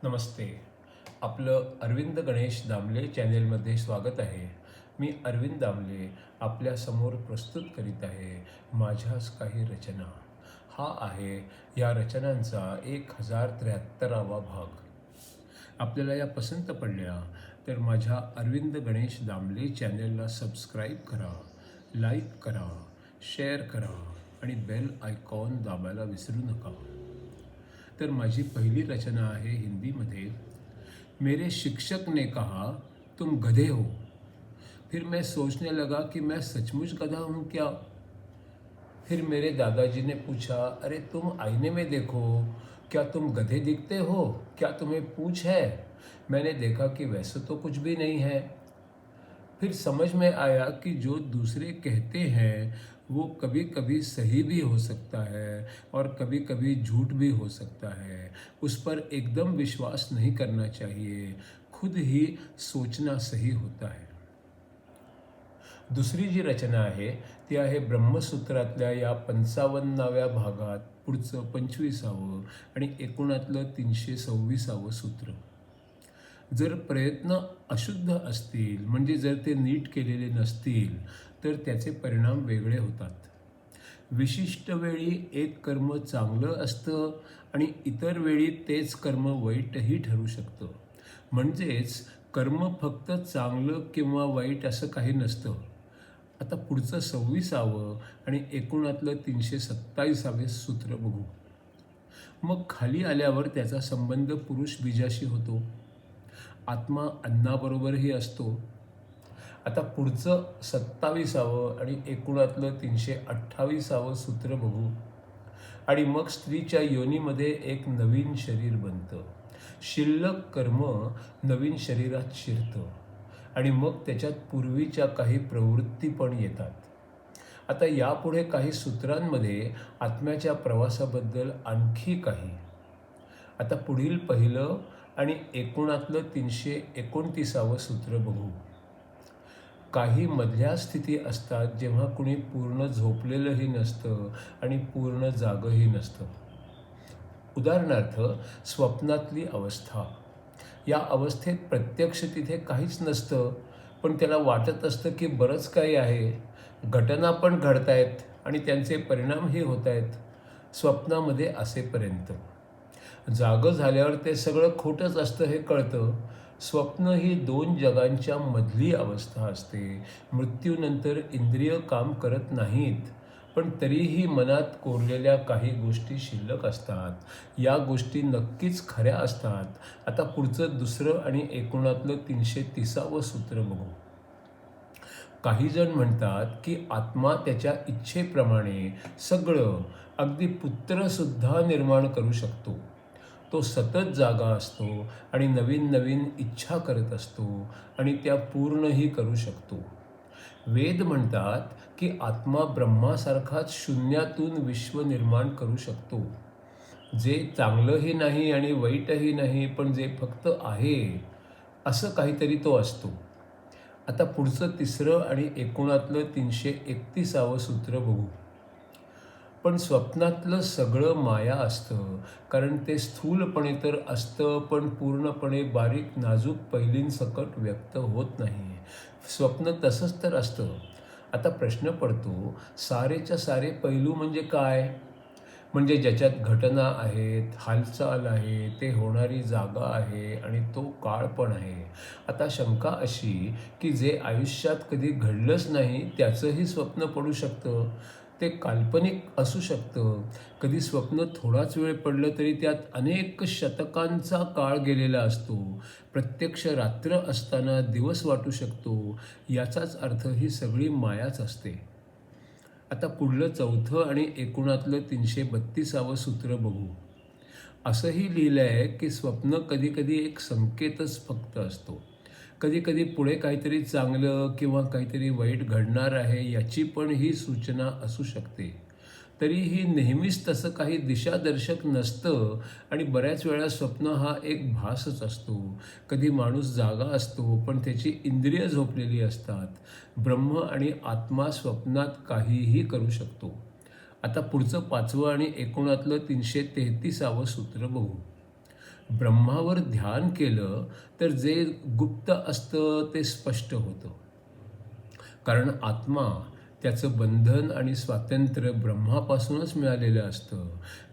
नमस्ते. आपलं अरविंद गणेश दामले चॅनेलमध्ये स्वागत आहे. मी अरविंद दामले आपल्यासमोर प्रस्तुत करीत आहे माझ्याच काही रचना. हा आहे या रचनांचा 1073वा भाग. आपल्याला या पसंत पडल्या तर माझ्या अरविंद गणेश दामले चॅनेलला सबस्क्राईब करा, लाईक करा, शेअर करा आणि बेल आयकॉन दाबायला विसरू नका. तर माझी पहिली रचना आहे हिंदीमध्ये. मेरे शिक्षक ने कहा तुम गधे हो. फिर मैं सोचने लगा कि मैं सचमुच गधा हूँ क्या. फिर मेरे दादाजी ने पूछा, अरे तुम आईने में देखो, क्या तुम गधे दिखते हो, क्या तुम्हें पूँछ है. मैंने देखा कि वैसे तो कुछ भी नहीं है. फिर समझ में आया कि जो दूसरे कहते हैं वो कभी कभी सही भी हो सकता है और कभी कभी झूठ भी हो सकता है. उस पर एकदम विश्वास नहीं करना चाहिए. खुद ही सोचना सही होता है. दुसरी जी रचना आहे ती आहे ब्रह्मसूत्रातल्या या 55व्या भागात पुढचं 25वं आणि एकूणातलं 326वं सूत्र. जर प्रयत्न अशुद्ध असतील, म्हणजे जर ते नीट केलेले नसतील, तर त्याचे परिणाम वेगळे होतात. विशिष्ट वेळी एक कर्म चांगलं असतं आणि इतर वेळी तेच कर्म वाईटही ठरू शकतं. म्हणजेच कर्म फक्त चांगलं किंवा वाईट असं काही नसतं. आता पुढचं 26वं आणि एकूणातलं 327वं सूत्र बघू. मग खाली आल्यावर त्याचा संबंध पुरुष बीजाशी होतो. आत्मा अन्नाबरोबरही असतो. आता पुढचं 27वं आणि एकूणातलं 328वं सूत्र बघू. आणि मग स्त्रीच्या योनीमध्ये एक नवीन शरीर बनतं. शिल्लक कर्म नवीन शरीरात शिरतं आणि मग त्याच्यात पूर्वीच्या काही प्रवृत्ती पण येतात. आता यापुढे काही सूत्रांमध्ये आत्म्याच्या प्रवासाबद्दल आणखी काही. आता पुढील पहिलं आणि एकूणातलं 329वं सूत्र बघू. काही मधल्या स्थिती असतात जेव्हा कुणी पूर्ण झोपलेलंही नसतं आणि पूर्ण जागंही नसतं. उदाहरणार्थ स्वप्नातली अवस्था. या अवस्थेत प्रत्यक्ष तिथे काहीच नसतं, पण त्याला वाटत असतं की बरंच काही आहे. घटना पण घडतायत आणि त्यांचे परिणामही होत आहेत स्वप्नामध्ये असेपर्यंत. जागं झाल्यावर ते सगळं खोटंच असतं हे कळतं. स्वप्न ही दोन जगांच्या मधली अवस्था असते. मृत्यूनंतर इंद्रिय काम करत नाहीत, पण तरीही मनात कोरलेल्या काही गोष्टी शिल्लक असतात. या गोष्टी नक्कीच खऱ्या असतात. आता पुढचं दुसरं आणि एकूणातलं 330वं सूत्र बघू. काही जण म्हणतात की आत्मा त्याच्या इच्छेप्रमाणे सगळं, अगदी पुत्रसुद्धा निर्माण करू शकतो. तो सतत जागा असतो आणि नवीन नवीन इच्छा करत असतो आणि त्या पूर्णही करू शकतो. वेद म्हणतात की आत्मा ब्रह्मासारखाच शून्यातून विश्व निर्माण करू शकतो. जे चांगलंही नाही आणि वाईटही नाही, पण जे फक्त आहे असं काहीतरी तो असतो. आता पुढचं तिसरं आणि एकूणातलं 331वं सूत्र बघू. पण स्वप्नातलं सगळं माया असतं, कारण ते स्थूलपणे तर असतं, पण पूर्णपणे बारीक नाजूक पैलींसकट व्यक्त होत नाही. स्वप्न तसंच तर असतं. आता प्रश्न पडतो, सारेच्या सारे पैलू म्हणजे काय? म्हणजे ज्याच्यात घटना आहेत, हालचाल आहे, ते होणारी जागा आहे आणि तो काळ पण आहे. आता शंका अशी की जे आयुष्यात कधी घडलंच नाही त्याचंही स्वप्न पडू शकतं. ते काल्पनिक असू शकतं. कधी स्वप्न थोडाच वेळ पडलं तरी त्यात अनेक शतकांचा काळ गेलेला असतो. प्रत्यक्ष रात्र असताना दिवस वाटू शकतो. याचाच अर्थ ही सगळी मायाच असते. आता पुढलं चौथं आणि एकूणातलं 332वं सूत्र बघू. असंही लिहिलं आहे की स्वप्न कधीकधी एक संकेतच फक्त असतो. कधीकधी पुढे काहीतरी चांगलं किंवा काहीतरी वाईट घडणार आहे याची पण ही सूचना असू शकते. तरीही नेहमीच तसं काही दिशादर्शक नसतं आणि बऱ्याच वेळा स्वप्न हा एक भासच असतो. कधी माणूस जागा असतो, पण त्याची इंद्रिय झोपलेली असतात. ब्रह्म आणि आत्मा स्वप्नात काहीही करू शकतो. आता पुढचं 5वं आणि एकूणातलं 333वं सूत्र बघू. ब्रह्मावर ध्यान केलं तर जे गुप्त असतं ते स्पष्ट होतं. कारण आत्मा, त्याचं बंधन आणि स्वातंत्र्य ब्रह्मापासूनच मिळालेलं असतं.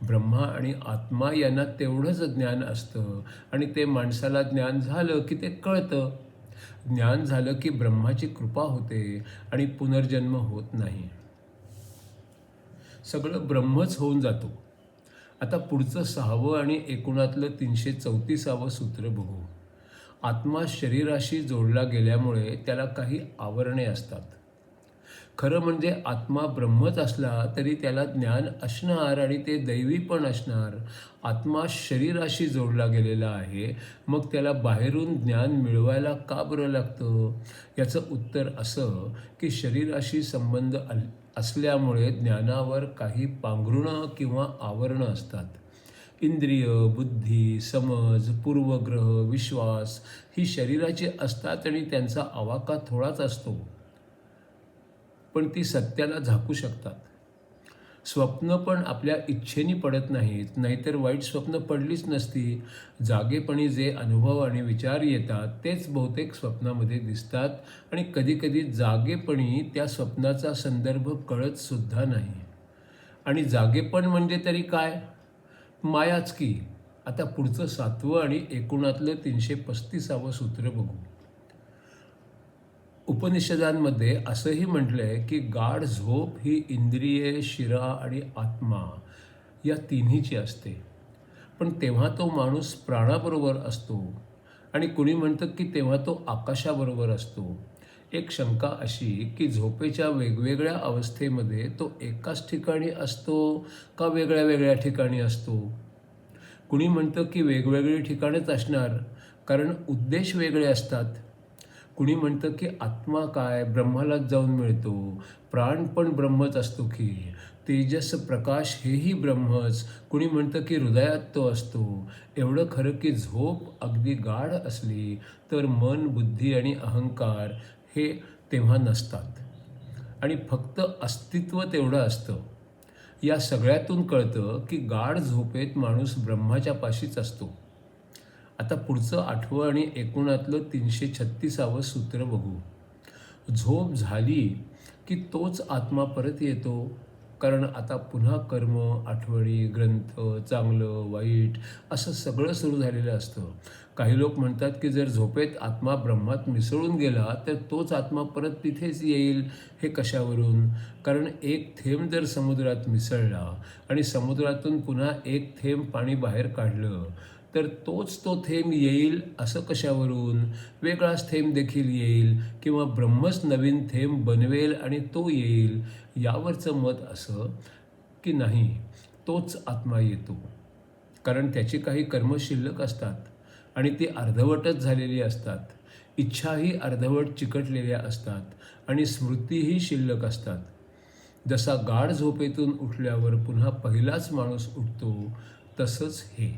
ब्रह्मा आणि आत्मा यांना तेवढंच ज्ञान असतं आणि ते माणसाला ज्ञान झालं की ते कळतं. ज्ञान झालं की ब्रह्माची कृपा होते आणि पुनर्जन्म होत नाही. सगळं ब्रह्मच होऊन जातो. आता पुढचं 6वं आणि एकूणातलं 334वं सूत्र बघू. आत्मा शरीराशी जोडला गेल्यामुळे त्याला काही आवरणे असतात. खरं म्हणजे आत्मा ब्रह्मच असला तरी त्याला ज्ञान असणार आणि ते दैवी पण असणार. आत्मा शरीराशी जोडला गेलेला आहे, मग त्याला बाहेरून ज्ञान मिळवायला का बरं लागतं? याचं उत्तर असं की शरीराशी संबंध असल्यामुळे ज्ञानावर काही पांघरुणं किंवा आवरणं असतात. इंद्रिय, बुद्धी, समज, पूर्वग्रह, विश्वास ही शरीराची असतात आणि त्यांचा आवाका थोडाच असतो, पण ती सत्याला झाकू शकतात. स्वप्न पण आपल्या इच्छेने पडत नाहीत, नाहीतर वाईट स्वप्न पडलीच नसती. जागेपणी जे अनुभव आणि विचार येतात तेच बहुतेक स्वप्नामध्ये दिसतात आणि कधीकधी जागेपणी त्या स्वप्नाचा संदर्भ कळत सुद्धा नाही. आणि जागेपण म्हणजे तरी काय? मायाच की. आता पुढचं 7वं आणि एकूणातलं 335वं सूत्र बघू. उपनिषदांमध्ये असंही म्हटलं आहे की गाढ झोप ही इंद्रिये, शिरा आणि आत्मा या तिन्हीची असते. पण तेव्हा तो माणूस प्राणाबरोबर असतो आणि कुणी म्हणतं की तेव्हा तो आकाशाबरोबर असतो. एक शंका अशी की झोपेच्या वेगवेगळ्या अवस्थेमध्ये तो एकाच ठिकाणी असतो का वेगळ्या वेगळ्या ठिकाणी असतो? कुणी म्हणतं की वेगवेगळी ठिकाणच असणार, कारण उद्देश वेगळे असतात. कुणी म्हणतं की आत्मा काय ब्रह्मालाच जाऊन मिळतो, प्राण पण ब्रह्मच असतो की, तेजस प्रकाश हेही ब्रह्मच. कुणी म्हणतं की हृदयात तो असतो. एवढं खरं की झोप अगदी गाढ असली तर मन, बुद्धी आणि अहंकार हे तेव्हा नसतात आणि फक्त अस्तित्व तेवढं असतं. या सगळ्यातून कळतं की गाढ झोपेत माणूस ब्रह्माच्या पाशीच असतो. आता पुढचं 8वं आणि एकूणातलं 336वं सूत्र बघू. झोप झाली की तोच आत्मा परत येतो, कारण आता पुन्हा कर्म, आठवणी, ग्रंथ, चांगलं, वाईट असं सगळं सुरू झालेलं असतं. काही लोक म्हणतात की जर झोपेत आत्मा ब्रह्मात मिसळून गेला तर तोच आत्मा परत तिथेच येईल. हे कशावरून? कारण एक थेंब जर समुद्रात मिसळला आणि समुद्रातून पुन्हा एक थेंब पाणी बाहेर काढलं तर तोच तो थेंब येईल असं कशावरून? वेगळाच थेंब देखील येईल किंवा ब्रह्मच नवीन थेंब बनवेल आणि तो येईल. यावरचं मत असं की नाही, तोच आत्मा येतो, कारण त्याची काही कर्म शिल्लक असतात आणि ती अर्धवटच झालेली असतात. इच्छाही अर्धवट चिकटलेल्या असतात आणि स्मृतीही शिल्लक असतात. जसा गाढ झोपेतून उठल्यावर पुन्हा पहिलाच माणूस उठतो, तसंच हे.